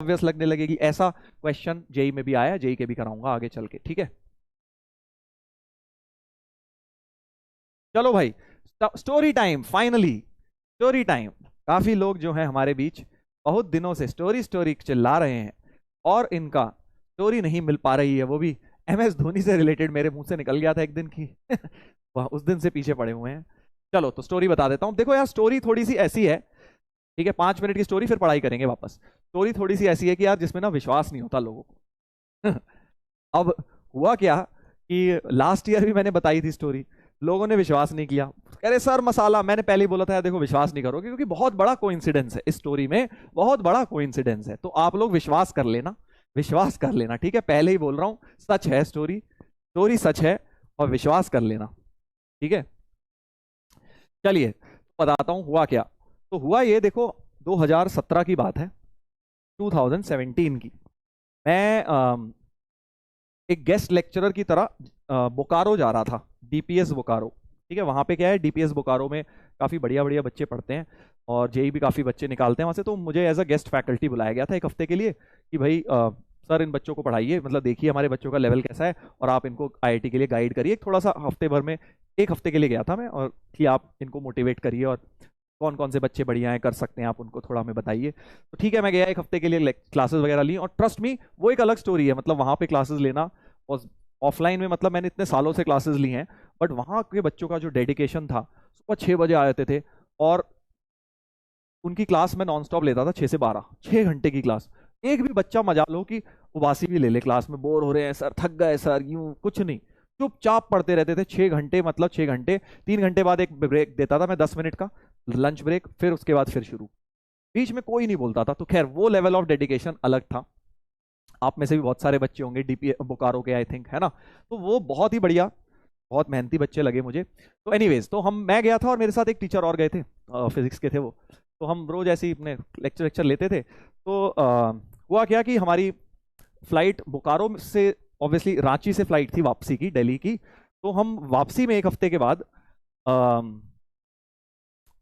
Obvious लगने लगेगी। ऐसा क्वेश्चन जेई में भी आया, जेई के भी कराऊंगा आगे चल के, ठीक है। चलो भाई, story time, finally story time. काफी लोग जो हैं हमारे बीच बहुत दिनों से स्टोरी स्टोरी चिल्ला रहे हैं, और इनका स्टोरी नहीं मिल पा रही है, वो भी एमएस धोनी से रिलेटेड मेरे मुंह से निकल गया था एक दिन की वह उस दिन से पीछे पड़े हुए हैं। चलो तो स्टोरी बता देता हूँ। देखो यार, स्टोरी थोड़ी सी ऐसी है, ठीक है, 5 मिनट की स्टोरी, फिर पढ़ाई करेंगे वापस। स्टोरी थोड़ी सी ऐसी है कि यार जिसमें ना विश्वास नहीं होता लोगों को अब हुआ क्या कि लास्ट ईयर भी मैंने बताई थी स्टोरी, लोगों ने विश्वास नहीं किया, कह रहे सर मसाला। मैंने पहले ही बोला था यार देखो विश्वास नहीं करोगे, क्योंकि बहुत बड़ा कोइंसिडेंस है इस स्टोरी में, बहुत बड़ा कोइंसिडेंस है, तो आप लोग विश्वास कर लेना, विश्वास कर लेना, ठीक है, पहले ही बोल रहा हूं, सच है स्टोरी, स्टोरी सच है, और विश्वास कर लेना, ठीक है। चलिए बताता हूं हुआ क्या। तो हुआ ये, देखो 2017 की बात है, 2017 की। मैं एक गेस्ट लेक्चरर की तरह बोकारो जा रहा था, डीपीएस बोकारो, ठीक है। वहाँ पे क्या है, डीपीएस बोकारो में काफ़ी बढ़िया बढ़िया बच्चे पढ़ते हैं, और जेई भी काफ़ी बच्चे निकालते हैं वहाँ से। तो मुझे एज अ गेस्ट फैकल्टी बुलाया गया था एक हफ्ते के लिए, कि भाई सर इन बच्चों को पढ़ाइए, मतलब देखिए हमारे बच्चों का लेवल कैसा है, और आप इनको आईआईटी के लिए गाइड करिए थोड़ा सा, हफ्ते भर में, एक हफ्ते के लिए गया था मैं, और कि आप इनको मोटिवेट करिए, और कौन कौन से बच्चे बढ़िया हैं, कर सकते हैं आप, उनको थोड़ा हमें बताइए। तो ठीक है, मैं गया एक हफ्ते के लिए, क्लासेस वगैरह ली, और ट्रस्ट मी वो एक अलग स्टोरी है, मतलब वहाँ पे क्लासेस लेना, और ऑफलाइन में मतलब मैंने इतने सालों से क्लासेस ली हैं, बट वहाँ के बच्चों का जो डेडिकेशन था, सुबह 6 बजे आ जाते थे, और उनकी क्लास में नॉन स्टॉप लेता था 6 से 12, 6 घंटे की क्लास। एक भी बच्चा मजा लो कि उबासी भी ले ले, क्लास में बोर हो रहे हैं सर, थक गए सर, यूं कुछ नहीं, चुपचाप पढ़ते रहते थे 6 घंटे, मतलब 6 घंटे, 3 घंटे बाद एक ब्रेक देता था मैं, 10 मिनट का लंच ब्रेक, फिर उसके बाद फिर शुरू, बीच में कोई नहीं बोलता था। तो खैर वो लेवल ऑफ डेडिकेशन अलग था। आप में से भी बहुत सारे बच्चे होंगे डीपी बोकारो के, आई थिंक, है ना। तो वो बहुत ही बढ़िया, बहुत मेहनती बच्चे लगे मुझे। तो एनीवेज, तो मैं गया था, और मेरे साथ एक टीचर और गए थे, फिजिक्स के थे वो। तो हम रोज ऐसे ही अपने लेक्चर लेते थे। तो हुआ क्या कि हमारी फ्लाइट बोकारो से, ऑब्वियसली रांची से फ्लाइट थी वापसी की, दिल्ली की। तो हम वापसी में एक हफ्ते के बाद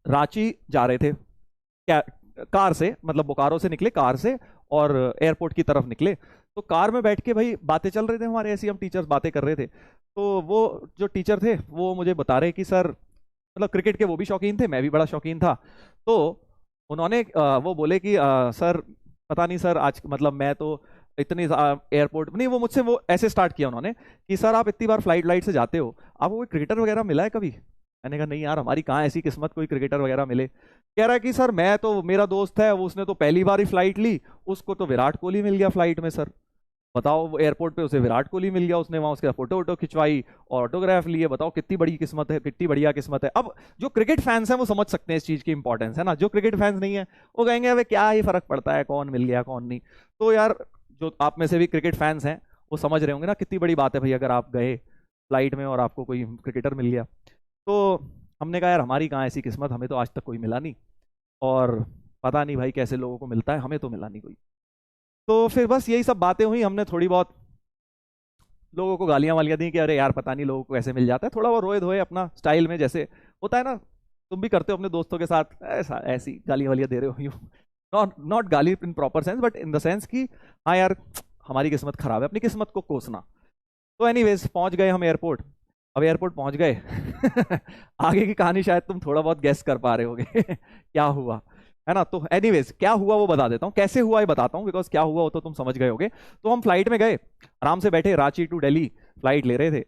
रांची जा रहे थे, क्या, कार से, मतलब बोकारो से निकले कार से, और एयरपोर्ट की तरफ निकले। तो कार में बैठ के भाई बातें चल रहे थे हमारे, ऐसी हम टीचर्स बातें कर रहे थे। तो वो जो टीचर थे वो मुझे बता रहे कि सर, मतलब क्रिकेट के वो भी शौकीन थे, मैं भी बड़ा शौकीन था। तो उन्होंने वो बोले कि सर पता नहीं सर, आज मतलब मैं तो इतनी एयरपोर्ट नहीं, वो मुझसे वो ऐसे स्टार्ट किया उन्होंने कि सर आप इतनी बार फ्लाइट से जाते हो, आपको कोई क्रिकेटर वगैरह मिला है कभी? मैंने कहा नहीं यार, हमारी कहाँ ऐसी किस्मत कोई क्रिकेटर वगैरह मिले। कह रहा है कि सर मैं तो, मेरा दोस्त है वो, उसने तो पहली बार ही फ्लाइट ली, उसको तो विराट कोहली मिल गया फ्लाइट में सर। बताओ, वो एयरपोर्ट पे उसे विराट कोहली मिल गया, उसने वहां उसका फोटो वोटो खिंचवाई और ऑटोग्राफ लिए। बताओ कितनी बड़ी किस्मत है, कितनी बढ़िया किस्मत है। अब जो क्रिकेट फैंस हैं वो समझ सकते हैं इस चीज की इंपॉर्टेंस, है ना। जो क्रिकेट फैंस नहीं है वो कहेंगे अबे क्या ही फर्क पड़ता है, कौन मिल गया कौन नहीं। तो यार जो आप में से भी क्रिकेट फैंस हैं वो समझ रहे होंगे ना, कितनी बड़ी बात है भाई अगर आप गए फ्लाइट में और आपको कोई क्रिकेटर मिल गया। तो हमने कहा यार हमारी कहाँ ऐसी किस्मत, हमें तो आज तक कोई मिला नहीं, और पता नहीं भाई कैसे लोगों को मिलता है, हमें तो मिला नहीं कोई। तो फिर बस यही सब बातें हुई, हमने थोड़ी बहुत लोगों को गालियां वालियां दी कि अरे यार पता नहीं लोगों को कैसे मिल जाता है, थोड़ा वो रोए धोए अपना स्टाइल में, जैसे होता है ना, तुम भी करते हो अपने दोस्तों के साथ, ऐसा ऐसी गालियां वालियां दे रहे हो, यूं नॉट नॉट गाली in proper sense, but in the sense कि हाँ यार हमारी किस्मत खराब है, अपनी किस्मत को कोसना। तो एनीवेज पहुंच गए हम एयरपोर्ट। अब एयरपोर्ट पहुंच गए आगे की कहानी शायद तुम थोड़ा बहुत गेस कर पा रहे होगे क्या हुआ, है ना। तो एनीवेज क्या हुआ वो बता देता हूँ, कैसे हुआ ये बताता हूँ, बिकॉज क्या हुआ वो तो तुम समझ गए होगे। तो हम फ्लाइट में गए, आराम से बैठे, रांची टू दिल्ली फ्लाइट ले रहे थे।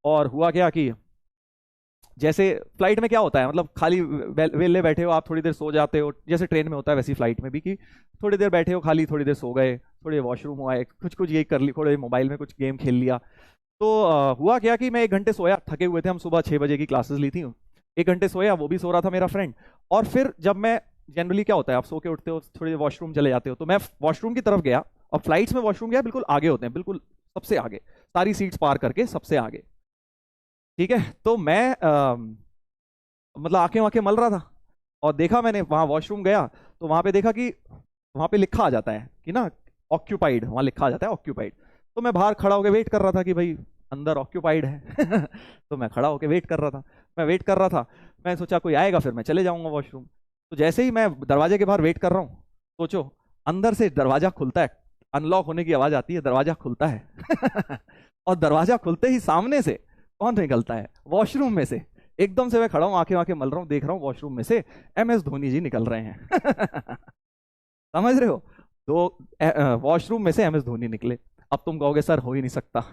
और हुआ क्या कि जैसे फ्लाइट में क्या होता है, मतलब खाली वेले बैठे हो आप, थोड़ी देर सो जाते हो, जैसे ट्रेन में होता है वैसी फ्लाइट में भी, कि थोड़ी देर बैठे हो खाली, थोड़ी देर सो गए, थोड़ी वॉशरूम आए, कुछ कुछ यही कर ली, थोड़े मोबाइल में कुछ गेम खेल लिया। तो हुआ क्या कि मैं 1 घंटे सोया, थके हुए थे हम, सुबह 6 बजे की क्लासेस ली थी, 1 घंटे सोया, वो भी सो रहा था मेरा फ्रेंड। और फिर जब मैं, जनरली क्या होता है आप सो के उठते हो, थोड़ी देर वॉशरूम चले जाते हो, तो मैं वॉशरूम की तरफ गया, और फ्लाइट्स में वॉशरूम गया बिल्कुल आगे होते हैं, बिल्कुल सबसे आगे, सारी सीट्स पार करके सबसे आगे, ठीक है। तो मैं मतलब आंखें वाखें मल रहा था, और देखा मैंने वहां वॉशरूम गया, तो वहां पे देखा कि वहां पे लिखा आ जाता है कि ना ऑक्यूपाइड, वहां लिखा आ जाता है ऑक्यूपाइड। तो मैं बाहर खड़ा होकर वेट कर रहा था कि भाई अंदर ऑक्यूपाइड है तो मैं खड़ा होकर वेट कर रहा था, मैं वेट कर रहा था, मैं सोचा कोई आएगा फिर मैं चले जाऊंगा वॉशरूम। तो जैसे ही मैं दरवाजे के बाहर वेट कर रहा हूँ, सोचो अंदर से दरवाजा खुलता है, अनलॉक होने की आवाज आती है, दरवाजा खुलता है और दरवाजा खुलते ही सामने से कौन निकलता है? वॉशरूम में से। एकदम से मैं खड़ा हूं, आंखें आंखें मल रहा हूं, देख रहा हूं वॉशरूम में से MS धोनी जी निकल रहे हैं समझ रहे हो? तो वॉशरूम में से MS धोनी निकले। अब तुम कहोगे सर हो ही नहीं सकता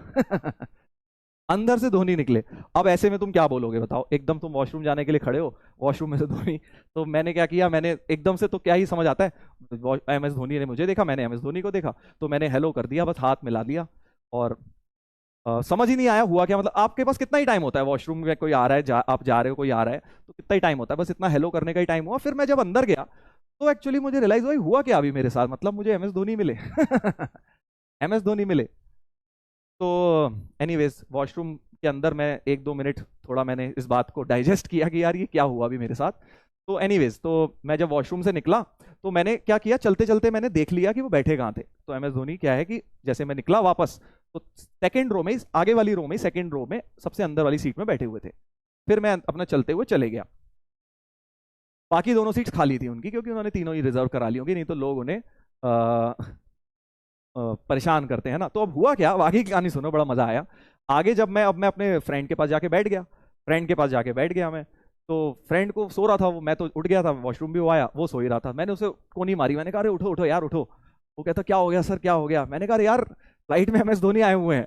अंदर से धोनी निकले। अब ऐसे में तुम क्या बोलोगे बताओ? एकदम तुम वॉशरूम जाने के लिए खड़े हो, वॉशरूम में से धोनी। तो मैंने क्या किया, मैंने एकदम से तो क्या ही समझ आता है, MS धोनी ने मुझे देखा, मैंने MS धोनी को देखा, तो मैंने हेलो कर दिया, बस हाथ मिला लिया। और समझ ही नहीं आया हुआ क्या। मतलब आपके पास कितना ही टाइम होता है, वॉशरूम में कोई आ रहा है, आप जा रहे हो, कोई आ रहा है, तो कितना ही टाइम होता है, बस इतना हेलो करने का ही टाइम हुआ। फिर मैं जब अंदर गया तो एक्चुअली मुझे रियलाइज हुआ क्या अभी मेरे साथ, मतलब मुझे MS धोनी मिले MS धोनी मिले। तो एनीवेज वॉशरूम के अंदर मैं 1-2 मिनट थोड़ा मैंने इस बात को डाइजेस्ट किया कि यार ये क्या हुआ अभी मेरे साथ। तो एनीवेज तो मैं जब वॉशरूम से निकला तो मैंने क्या किया, चलते चलते मैंने देख लिया कि वो बैठे कहाँ थे। तो MS धोनी क्या है कि जैसे मैं निकला वापस तो सेकंड रो में, आगे वाली रो में, सेकंड रो में सबसे अंदर वाली सीट में बैठे हुए थे। फिर मैं अपना चलते हुए चले गया। बाकी दोनों सीट्स खाली थी उनकी, क्योंकि उन्होंने तीनों ही रिजर्व करा ली होंगी, नहीं तो लोग उन्हें परेशान करते हैं ना। तो अब हुआ क्या, आगे की कहानी सुनो, बड़ा मजा आया। आगे जब मैं अपने फ्रेंड के पास जाके बैठ गया, फ्रेंड के पास जाके बैठ गया मैं। तो फ्रेंड को सो रहा था वो, मैं तो उठ गया था, वॉशरूम भी वो आया, वो सो ही रहा था। मैंने उसे कोनी मारी, मैंने कहा अरे उठो उठो यार उठो। वो कहता क्या हो गया सर, क्या हो गया? मैंने कहा यार फ्लाइट में MS धोनी आए हुए हैं।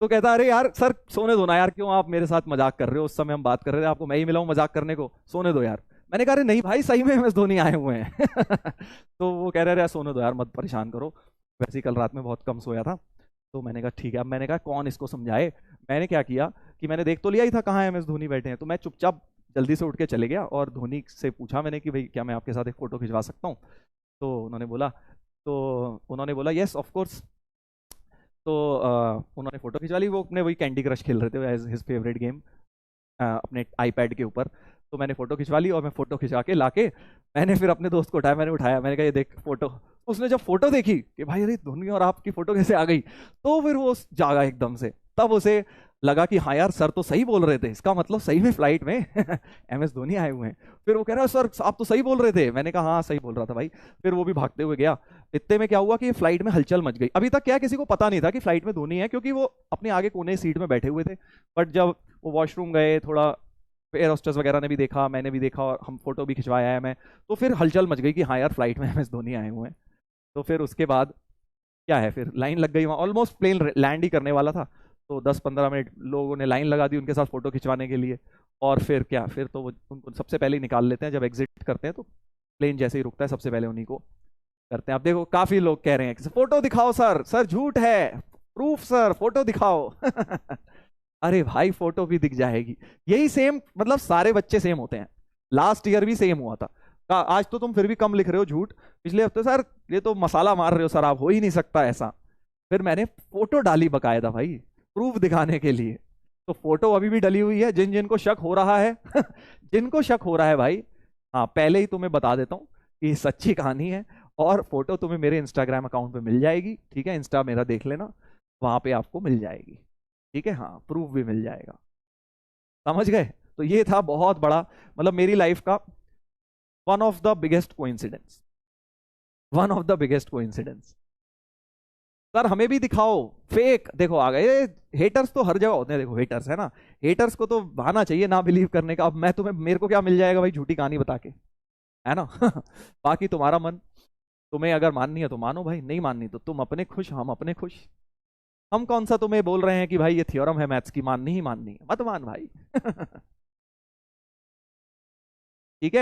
तो कहता अरे यार सर सोने दो ना यार, क्यों आप मेरे साथ मजाक कर रहे हो? उस समय हम बात कर रहे थे, आपको मैं ही मिला हूं मजाक करने को, सोने दो यार। मैंने कहा अरे नहीं भाई सही में MS धोनी आए हुए हैं तो वो कह रहे यार सोने दो यार, मत परेशान करो, वैसे ही कल रात में बहुत कम सोया था। तो मैंने कहा ठीक है। अब मैंने कहा कौन इसको समझाए। मैंने क्या किया कि मैंने देख तो लिया ही था कहाँ MS धोनी बैठे हैं, तो मैं चुपचाप जल्दी से उठ के चले गया और धोनी से पूछा मैंने कि भाई क्या मैं आपके साथ एक फ़ोटो खिंचवा सकता हूँ? तो उन्होंने बोला यस ऑफ कोर्स। तो उन्होंने फ़ोटो खिंचवा ली। वो अपने वही कैंडी क्रश खेल रहे थे एज हिज फेवरेट गेम अपने आईपैड के ऊपर। तो मैंने फ़ोटो खिंचवा ली और मैं फ़ोटो खिंचा के लाके मैंने फिर अपने दोस्त को उठाया, मैंने उठाया, मैंने कहा ये देख फ़ोटो। उसने जब फ़ोटो देखी कि भाई अरे धोनी और आपकी फ़ोटो कैसे आ गई, तो फिर वो जागा एकदम से। तब उसे लगा कि हाँ यार सर तो सही बोल रहे थे, इसका मतलब सही में फ्लाइट में MS धोनी आए हुए हैं। फिर वो कह रहा है सर आप तो सही बोल रहे थे। मैंने कहा हाँ सही बोल रहा था भाई। फिर वो भी भागते हुए गया। इतने में क्या हुआ कि फ्लाइट में हलचल मच गई। अभी तक क्या किसी को पता नहीं था कि फ्लाइट में धोनी है, क्योंकि वो अपने आगे कोने सीट में बैठे हुए थे। बट जब वो वॉशरूम गए, थोड़ा एयर होस्टेस वगैरह ने भी देखा, मैंने भी देखा और हम फोटो भी खिंचवाया है मैं, तो फिर हलचल मच गई कि हाँ यार फ्लाइट में MS धोनी आए हुए हैं। तो फिर उसके बाद क्या है, फिर लाइन लग गई वहाँ। ऑलमोस्ट प्लेन लैंड ही करने वाला था, तो 10-15 मिनट लोगों ने लाइन लगा दी उनके साथ फोटो खिंचवाने के लिए। और फिर क्या, फिर तो वो उनको सबसे पहले ही निकाल लेते हैं जब एग्जिट करते हैं। तो प्लेन जैसे ही रुकता है सबसे पहले उन्हीं को करते हैं। अब देखो काफी लोग कह रहे हैं कि फोटो दिखाओ सर, सर झूठ है, प्रूफ सर, फोटो दिखाओ अरे भाई फोटो भी दिख जाएगी। यही सेम, मतलब सारे बच्चे सेम होते हैं। लास्ट ईयर भी सेम हुआ था। आज तो तुम फिर भी कम लिख रहे हो झूठ, पिछले हफ्ते सर ये तो मसाला मार रहे हो सर आप, हो ही नहीं सकता ऐसा। फिर मैंने फोटो डाली बकायदा भाई, प्रूफ दिखाने के लिए। तो फोटो अभी भी डली हुई है, जिन जिनको शक हो रहा है जिनको शक हो रहा है भाई, हाँ पहले ही तुम्हें बता देता हूँ कि सच्ची कहानी है। और फोटो तुम्हें मेरे इंस्टाग्राम अकाउंट पे मिल जाएगी, ठीक है? इंस्टा मेरा देख लेना, वहां पे आपको मिल जाएगी, ठीक है? हाँ प्रूफ भी मिल जाएगा। समझ गए? तो ये था बहुत बड़ा, मतलब मेरी लाइफ का one of the biggest coincidence, one of the biggest coincidence. Sir हमें भी दिखाओ फेक। देखो आ गए हेटर्स, तो हर जगह होते हैं। देखो हेटर्स है ना, हेटर्स को तो बहाना चाहिए ना बिलीव करने का। अब मैं तुम्हें, मेरे को क्या मिल जाएगा भाई झूठी कहानी बता के, है ना बाकी तुम्हारा मन, तुम्हें अगर माननी है तो मानो भाई, नहीं माननी तो तुम अपने खुश, हम अपने खुश। हम कौन सा तुम्हें बोल रहे हैं कि भाई ये थ्योरम है मैथ्स की, माननी ही माननी है, मत मान भाई